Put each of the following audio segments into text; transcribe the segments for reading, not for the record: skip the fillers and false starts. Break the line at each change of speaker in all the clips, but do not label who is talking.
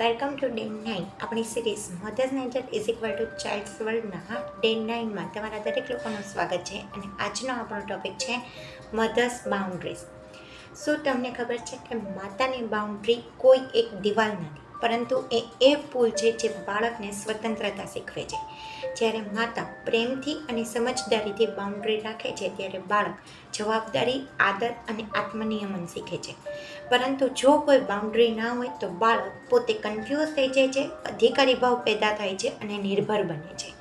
Welcome to day 9 આપણી series mother's nature is equal to child's વર્લ્ડના day 9માં તમારા દરેક લોકોનું સ્વાગત છે. અને આજનો આપણો ટોપિક છે મધર્સ બાઉન્ડ્રીઝ. શું તમને ખબર છે કે માતાની બાઉન્ડ્રી કોઈ એક દિવાલ નથી, પરંતુ એ પુલ છે જે બાળકને સ્વતંત્રતા શીખવે છે. જ્યારે માતા પ્રેમથી અને સમજદારીથી બાઉન્ડ્રી રાખે છે, ત્યારે બાળક જવાબદારી, આદર અને આત્મનિયમન શીખે છે. પરંતુ જો કોઈ બાઉન્ડ્રી ના હોય તો બાળક પોતે કન્ફ્યુઝ થઈ જાય છે, અધિકારી ભાવ પેદા થાય છે અને નિર્ભર બને છે.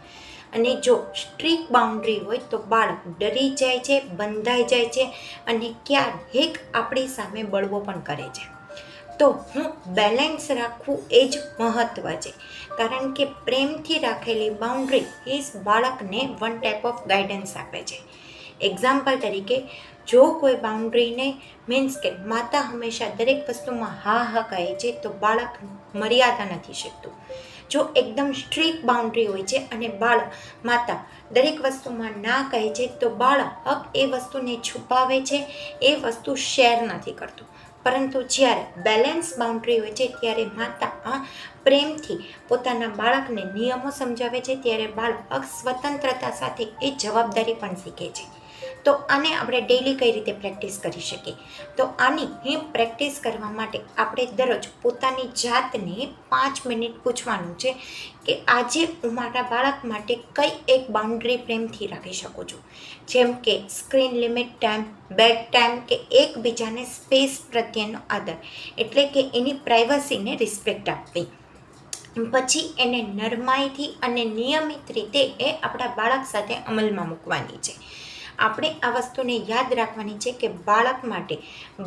અને જો સ્ટ્રિક્ટ બાઉન્ડ્રી હોય તો બાળક ડરી જાય છે, બંધાઈ જાય છે અને ક્યારેક આપણી સામે બળવો પણ કરે છે. તો હું બેલેન્સ રાખવું એ જ મહત્ત્વ છે, કારણ કે પ્રેમથી રાખેલી બાઉન્ડ્રી એ બાળકને વન ટાઈપ ઓફ ગાઈડન્સ આપે છે. એક્ઝામ્પલ તરીકે, જો કોઈ બાઉન્ડ્રીને મીન્સ કે માતા હંમેશા દરેક વસ્તુમાં હા હા કહે છે, તો બાળક મર્યાદા નથી શીખતું. જો એકદમ સ્ટ્રિક્ટ બાઉન્ડ્રી હોય છે અને માતા દરેક વસ્તુમાં ના કહે છે, તો બાળક એ વસ્તુને છુપાવે છે, એ વસ્તુ શેર નથી કરતું. પરંતુ જ્યારે બેલેન્સ બાઉન્ડ્રી હોય છે, ત્યારે માતા પ્રેમથી પોતાના બાળકને નિયમો સમજાવે છે, ત્યારે બાળક સ્વતંત્રતા સાથે એ જવાબદારી પણ શીખે છે. તો આને આપણે ડેઈલી કઈ રીતે પ્રેક્ટિસ કરી શકીએ? તો આની પ્રેક્ટિસ કરવા માટે આપણે દરરોજ પોતાની જાતને 5 મિનિટ પૂછવાનું છે કે આજે હું મારા બાળક માટે કઈ એક બાઉન્ડ્રી પ્રેમથી રાખી શકું છું. જેમ કે screen limit time, bed time કે એકબીજાને સ્પેસ પ્રત્યેનો આદર, એટલે કે એની પ્રાઇવસીને રિસ્પેક્ટ આપવી. પછી એને નરમાઈથી અને નિયમિત રીતે એ આપણા બાળક સાથે અમલમાં મૂકવાની છે. આપણે આ વસ્તુને યાદ રાખવાની છે કે બાળક માટે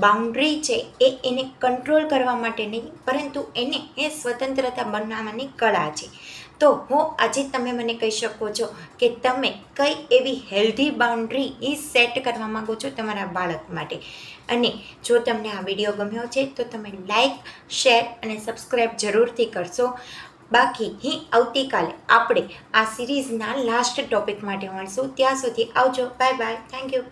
બાઉન્ડ્રી છે એ એને કંટ્રોલ કરવા માટે નહીં, પરંતુ એને એ સ્વતંત્રતા બનાવવાની કળા છે. તો આજે તમે મને કહી શકો છો કે તમે કઈ એવી હેલ્ધી બાઉન્ડ્રી એ સેટ કરવા માગો છો તમારા બાળક માટે. અને જો તમને આ વિડીયો ગમ્યો છે તો તમે લાઈક, શેર અને સબસ્ક્રાઈબ જરૂરથી કરશો. બાકી આવતીકાલે આપણે આ સિરીઝના લાસ્ટ ટોપિક માટે મળશું. ત્યાં સુધી આવજો. Bye bye. Thank you.